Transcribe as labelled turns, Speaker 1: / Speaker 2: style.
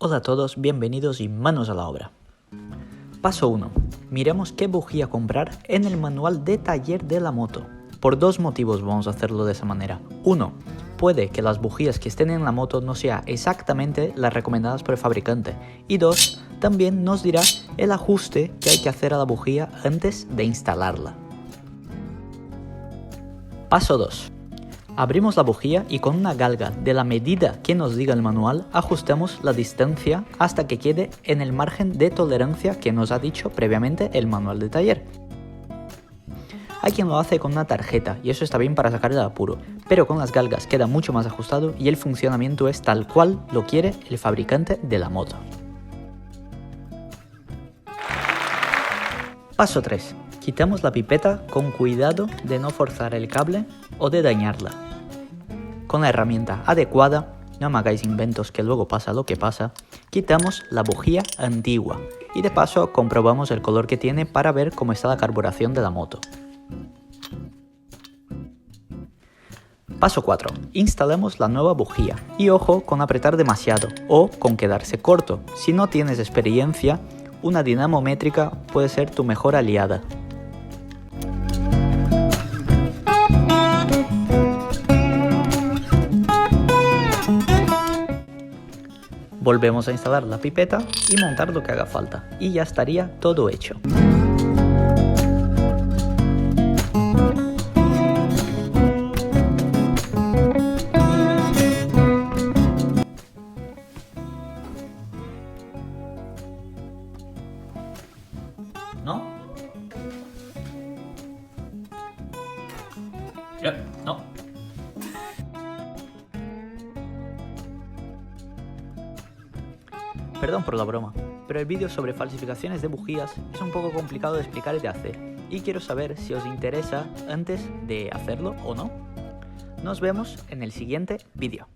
Speaker 1: Hola a todos, bienvenidos y manos a la obra. Paso 1. Miremos qué bujía comprar en el manual de taller de la moto. Por dos motivos vamos a hacerlo de esa manera. 1. Puede que las bujías que estén en la moto no sean exactamente las recomendadas por el fabricante. Y 2. También nos dirá el ajuste que hay que hacer a la bujía antes de instalarla. Paso 2. Abrimos la bujía y con una galga de la medida que nos diga el manual ajustamos la distancia hasta que quede en el margen de tolerancia que nos ha dicho previamente el manual de taller. Hay quien lo hace con una tarjeta y eso está bien para sacar el apuro, pero con las galgas queda mucho más ajustado y el funcionamiento es tal cual lo quiere el fabricante de la moto. Paso 3. Quitamos la pipeta con cuidado de no forzar el cable o de dañarla. Con la herramienta adecuada, no me hagáis inventos que luego pasa lo que pasa, quitamos la bujía antigua y de paso comprobamos el color que tiene para ver cómo está la carburación de la moto. Paso 4. Instalemos la nueva bujía y ojo con apretar demasiado o con quedarse corto. Si no tienes experiencia, una dinamométrica puede ser tu mejor aliada. Volvemos a instalar la pipeta y montar lo que haga falta y ya estaría todo hecho. ¿No? No. Perdón por la broma, pero el vídeo sobre falsificaciones de bujías es un poco complicado de explicar y de hacer, y quiero saber si os interesa antes de hacerlo o no. Nos vemos en el siguiente vídeo.